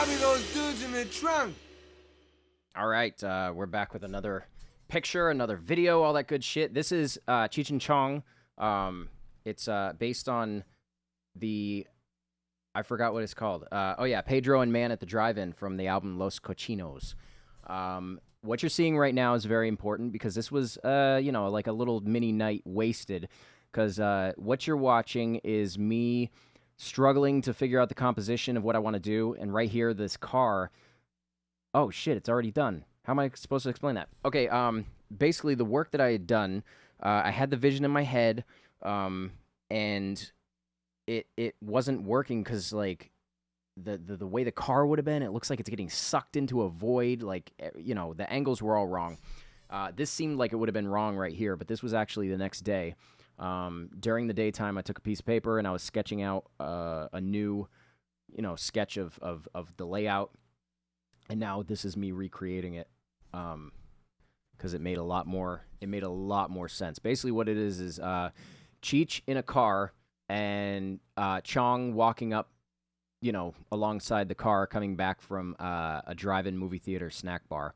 Probably those dudes in the trunk. All right, we're back with another picture, another video, all that good shit. This is Cheech Chong. It's based on the, I forgot what it's called. Pedro and Man at the Drive-In from the album Los Cochinos. What you're seeing right now is very important because this was, like a little mini night wasted. Because what you're watching is me struggling to figure out the composition of what I want to do. And right here, this car. Oh, shit, it's already done. How am I supposed to explain that? Okay, basically, the work that I had done, I had the vision in my head, and it wasn't working because, like, the way the car would have been, it looks like it's getting sucked into a void. Like, the angles were all wrong. This seemed like it would have been wrong right here, but this was actually the next day. During the daytime, I took a piece of paper, and I was sketching out a new, sketch of the layout. And now this is me recreating it, because it made a lot more sense. Basically, what it is Cheech in a car and Chong walking up, alongside the car, coming back from a drive-in movie theater snack bar.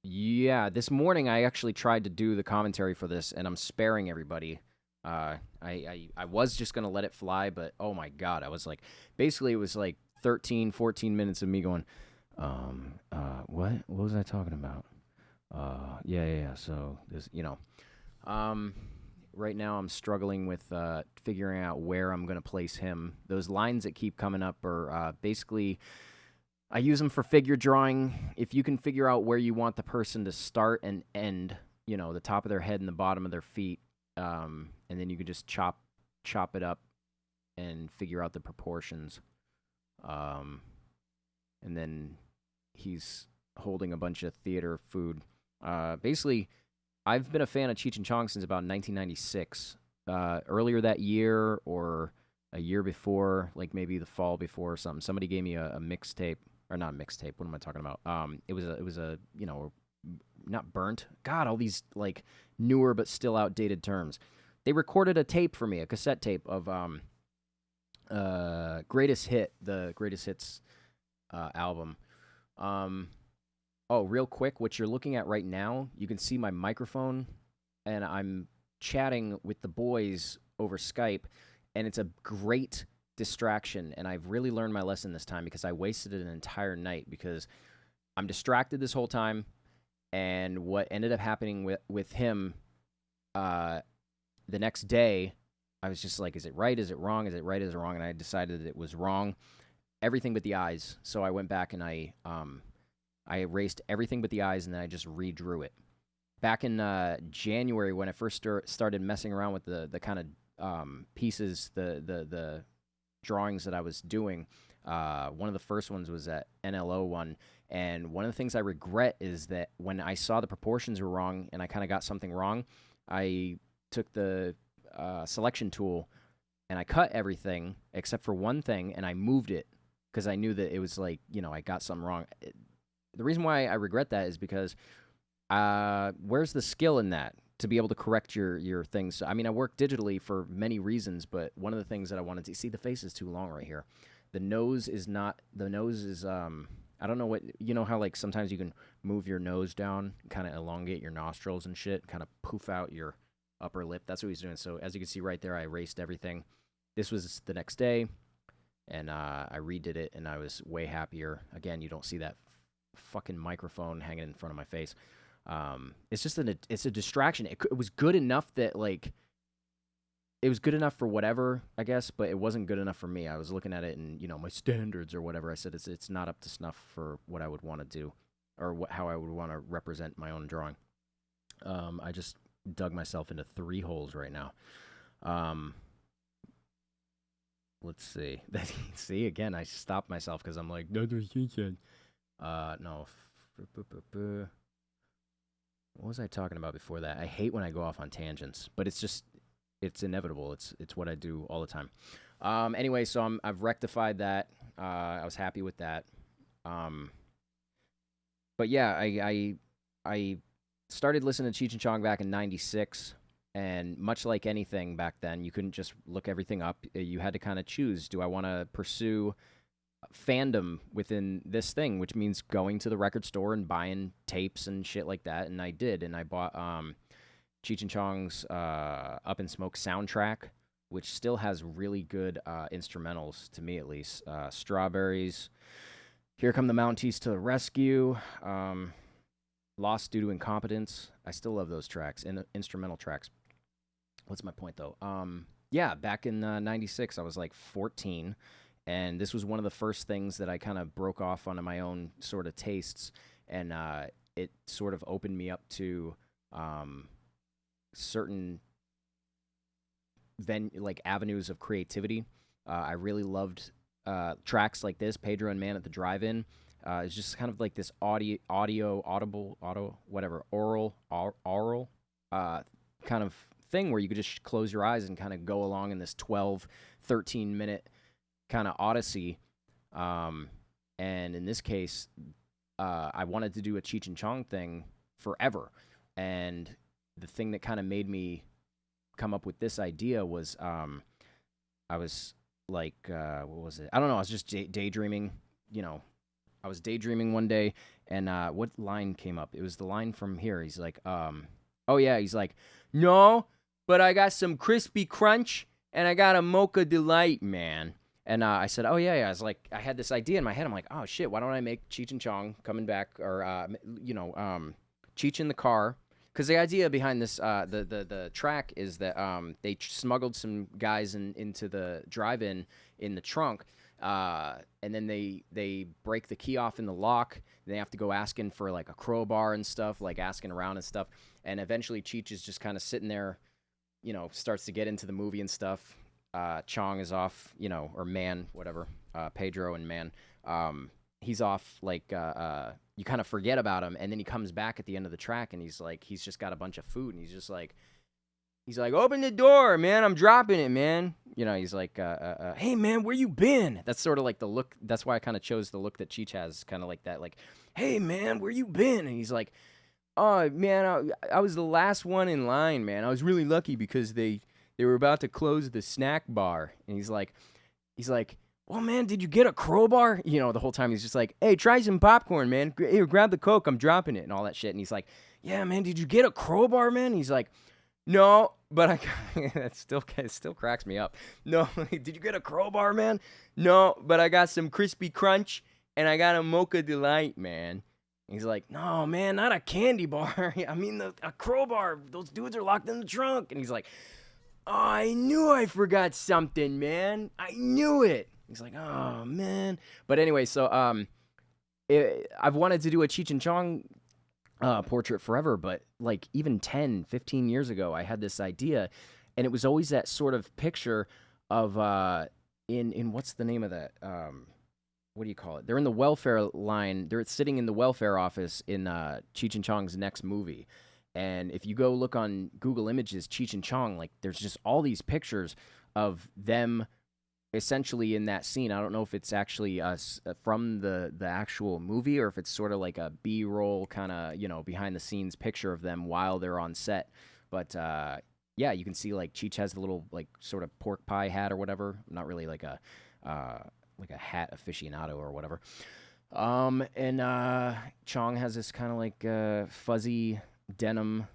This morning I actually tried to do the commentary for this, and I'm sparing everybody. I was just gonna let it fly, but oh my god, I was like, basically it was like 13, 14 minutes of me going, what was I talking about? So this, right now I'm struggling with figuring out where I'm going to place him. Those lines that keep coming up are basically, I use them for figure drawing. If you can figure out where you want the person to start and end, the top of their head and the bottom of their feet, and then you can just chop it up and figure out the proportions. And then he's holding a bunch of theater food. Basically, I've been a fan of Cheech and Chong since about 1996. Earlier that year or a year before, like maybe the fall before or something, somebody gave me a mixtape, or not a mixtape. What am I talking about? It was a not burnt. God, all these like newer but still outdated terms. They recorded a tape for me, a cassette tape of Greatest Hit, the Greatest Hits album. Real quick, what you're looking at right now, you can see my microphone, and I'm chatting with the boys over Skype, and it's a great distraction, and I've really learned my lesson this time because I wasted an entire night because I'm distracted this whole time, and what ended up happening with him the next day, I was just like, is it right? Is it wrong? Is it right? Is it wrong? And I decided that it was wrong. Everything but the eyes. So I went back and I erased everything but the eyes, and then I just redrew it. Back in January, when I first started messing around with the kind of pieces, the drawings that I was doing, one of the first ones was that NLO one. And one of the things I regret is that when I saw the proportions were wrong and I kind of got something wrong, I took the selection tool and I cut everything except for one thing, and I moved it because I knew that it was like, I got something wrong. The reason why I regret that is because where's the skill in that to be able to correct your things? I mean, I work digitally for many reasons, but one of the things that I wanted to see, the face is too long right here. The nose is I don't know what, how like sometimes you can move your nose down, kind of elongate your nostrils and shit, kind of poof out your upper lip. That's what he's doing. So as you can see right there, I erased everything. This was the next day, and I redid it, and I was way happier. Again, you don't see that fucking microphone hanging in front of my face. It's just it's a distraction. It was good enough that, like, it was good enough for whatever, I guess, but it wasn't good enough for me. I was looking at it and, my standards or whatever. I said it's not up to snuff for what I would want to do or how I would want to represent my own drawing. I just dug myself into 3 holes right now. Let's see. See, again, I stopped myself because I'm like, no. What was I talking about before that? I hate when I go off on tangents, but it's inevitable. It's what I do all the time. Anyway, so I've rectified that. I was happy with that. But yeah, I started listening to Cheech and Chong back in '96. And much like anything back then, you couldn't just look everything up. You had to kind of choose. Do I want to pursue fandom within this thing, which means going to the record store and buying tapes and shit like that. And I did, and I bought Cheech and Chong's Up in Smoke soundtrack, which still has really good instrumentals, to me at least. Strawberries, Here Come the Mounties to the Rescue, Lost Due to Incompetence. I still love those tracks, instrumental tracks. What's my point, though? Yeah, back in 96, I was like 14, and this was one of the first things that I kind of broke off onto my own sort of tastes, and it sort of opened me up to certain avenues of creativity. I really loved tracks like this, Pedro and Man at the Drive-In. It's just kind of like this oral kind of thing where you could just close your eyes and kind of go along in this 12, 13-minute kind of odyssey. And in this case, I wanted to do a Cheech and Chong thing forever. And the thing that kind of made me come up with this idea was I was like, what was it? I don't know. I was just daydreaming, I was daydreaming one day, and what line came up? It was the line from here. He's like, oh yeah, he's like, no, but I got some crispy crunch, and I got a mocha delight, man. And I said, oh yeah. I was like, I had this idea in my head. I'm like, oh shit, why don't I make Cheech and Chong coming back, or Cheech in the car? Because the idea behind this, the track is that they smuggled some guys into the drive-in in the trunk, and then they break the key off in the lock. They have to go asking for like a crowbar and stuff, like asking around and stuff. And eventually Cheech is just kind of sitting there, starts to get into the movie and stuff. Chong is off, or Man, whatever, Pedro and Man. He's off, like, you kind of forget about him, and then he comes back at the end of the track, and he's just got a bunch of food, and he's like, open the door, man, I'm dropping it, man. He's like, hey, man, where you been? That's sort of like the look, that's why I kind of chose the look that Cheech has, kind of like that, like, hey, man, where you been? And he's like, oh, man, I was the last one in line, man. I was really lucky because they were about to close the snack bar. And he's like, well, man, did you get a crowbar? The whole time he's just like, hey, try some popcorn, man. Here, grab the Coke. I'm dropping it and all that shit. And he's like, yeah, man, did you get a crowbar, man? And he's like, no, but it still cracks me up. No, did you get a crowbar, man? No, but I got some crispy crunch and I got a mocha delight, man. And he's like, no, man, not a candy bar. I mean, a crowbar. Those dudes are locked in the trunk. And he's like, oh, I knew I forgot something, man. I knew it. He's like, oh, man. But anyway, so I've wanted to do a Cheech and Chong portrait forever, but like even 10, 15 years ago, I had this idea, and it was always that sort of picture of, in what's the name of that? What do you call it? They're in the welfare line. They're sitting in the welfare office in Cheech and Chong's next movie. And if you go look on Google Images, Cheech and Chong, like there's just all these pictures of them essentially in that scene. I don't know if it's actually from the actual movie or if it's sort of like a B-roll kind of, behind the scenes picture of them while they're on set. But yeah, you can see like Cheech has the little like sort of pork pie hat or whatever. Not really like a hat aficionado or whatever. And Chong has this kind of like fuzzy denim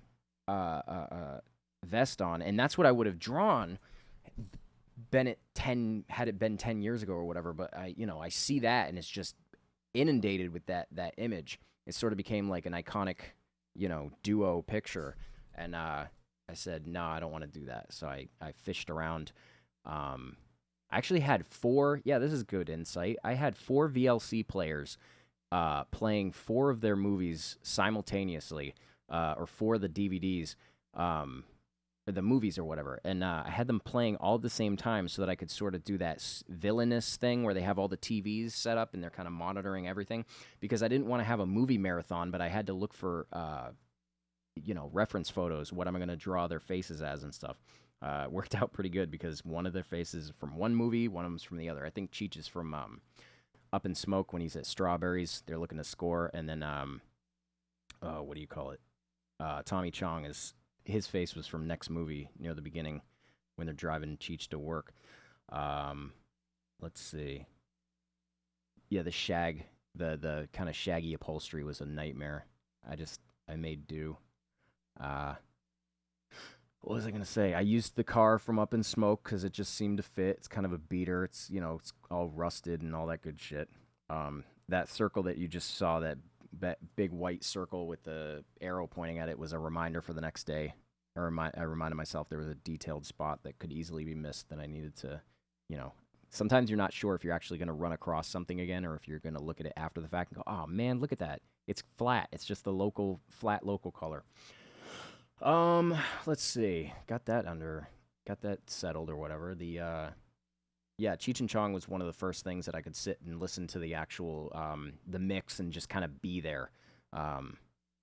vest on, and that's what I would have drawn had it been 10 years ago or whatever. But I see that, and it's just inundated with that image. It sort of became like an iconic duo picture, and I said no, I don't want to do that. So I fished around. I actually had 4, this is good insight, I had 4 VLC players playing 4 of their movies simultaneously, or 4 of the DVDs, or the movies or whatever, and I had them playing all at the same time so that I could sort of do that villainous thing where they have all the TVs set up and they're kind of monitoring everything, because I didn't want to have a movie marathon, but I had to look for reference photos. What am I going to draw their faces as and stuff? Worked out pretty good because one of their faces is from one movie, one of them's from the other. I think Cheech is from Up in Smoke when he's at Strawberries. They're looking to score, and then what do you call it? Tommy Chong his face was from next movie near the beginning when they're driving Cheech to work. Let's see. Yeah, the shag, the kind of shaggy upholstery was a nightmare. I made do. Uh, what was I gonna say? I used the car from Up in Smoke because it just seemed to fit. It's kind of a beater. It's it's all rusted and all that good shit. That circle that you just saw, that big white circle with the arrow pointing at it, was a reminder for the next day. I reminded myself there was a detailed spot that could easily be missed that I needed to, Sometimes you're not sure if you're actually going to run across something again or if you're going to look at it after the fact and go, oh man, look at that. It's flat. It's just the flat local color. Let's see. Got that settled or whatever. Yeah, Cheech and Chong was one of the first things that I could sit and listen to the actual, the mix and just kind of be there.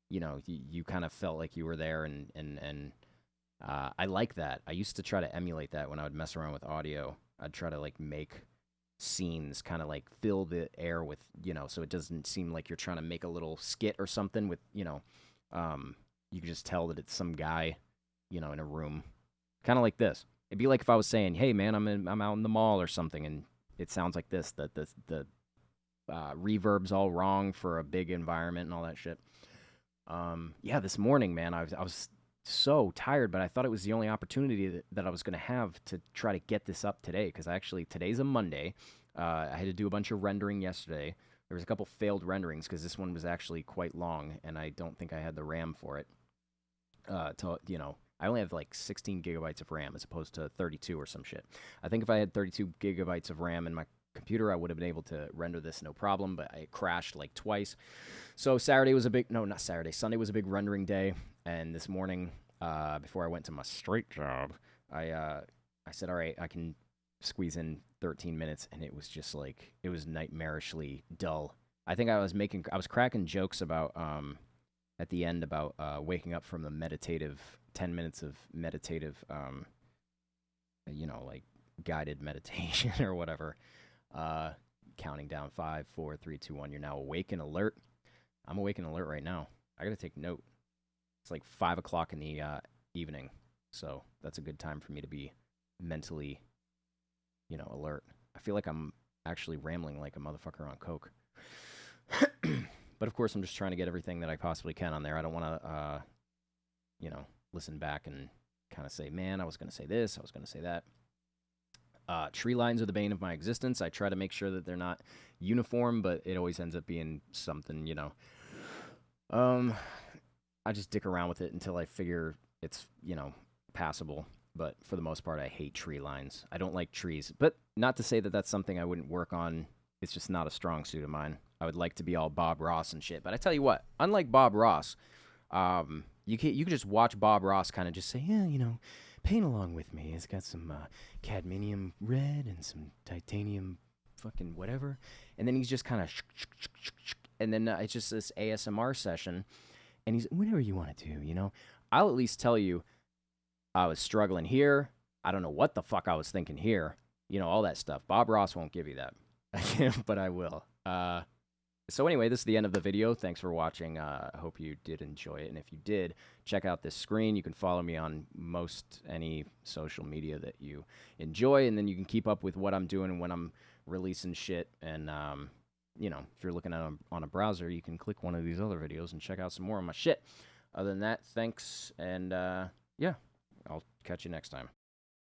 You kind of felt like you were there and I like that. I used to try to emulate that when I would mess around with audio. I'd try to like make scenes kind of like fill the air with, so it doesn't seem like you're trying to make a little skit or something with, you can just tell that it's some guy, in a room. Kind of like this. It'd be like if I was saying, "Hey man, I'm out in the mall or something," and it sounds like this. The reverb's all wrong for a big environment and all that shit. Yeah, this morning, man, I was so tired, but I thought it was the only opportunity that I was going to have to try to get this up today, because today's a Monday. I had to do a bunch of rendering yesterday. There was a couple failed renderings because this one was actually quite long, and I don't think I had the RAM for it. I only have like 16 gigabytes of RAM as opposed to 32 or some shit. I think if I had 32 gigabytes of RAM in my computer, I would have been able to render this no problem, but it crashed like twice. So Sunday was a big rendering day, and this morning, before I went to my straight job, I said, all right, I can squeeze in 13 minutes, and it was just like, it was nightmarishly dull. I think I was cracking jokes about, at the end about waking up from the meditative 10 minutes of meditative, like guided meditation or whatever. Counting down 5, 4, 3, 2, 1. You're now awake and alert. I'm awake and alert right now. I got to take note. It's like 5 o'clock in the evening. So that's a good time for me to be mentally, alert. I feel like I'm actually rambling like a motherfucker on coke. But of course, I'm just trying to get everything that I possibly can on there. I don't want to, listen back and kind of say, man, I was going to say this, I was going to say that. Tree lines are the bane of my existence. I try to make sure that they're not uniform, but it always ends up being something, I just dick around with it until I figure it's, passable. But for the most part, I hate tree lines. I don't like trees. But not to say that that's something I wouldn't work on. It's just not a strong suit of mine. I would like to be all Bob Ross and shit. But I tell you what, unlike Bob Ross, you can just watch Bob Ross kind of just say, yeah, paint along with me. It's got some cadmium red and some titanium fucking whatever. And then he's just kind of and then it's just this ASMR session. And he's, whatever you want to do, I'll at least tell you, I was struggling here. I don't know what the fuck I was thinking here. All that stuff. Bob Ross won't give you that. But I will. So anyway, this is the end of the video. Thanks for watching. I hope you did enjoy it. And if you did, check out this screen. You can follow me on most any social media that you enjoy. And then you can keep up with what I'm doing and when I'm releasing shit. And, if you're looking at on a browser, you can click one of these other videos and check out some more of my shit. Other than that, thanks. And, yeah, I'll catch you next time.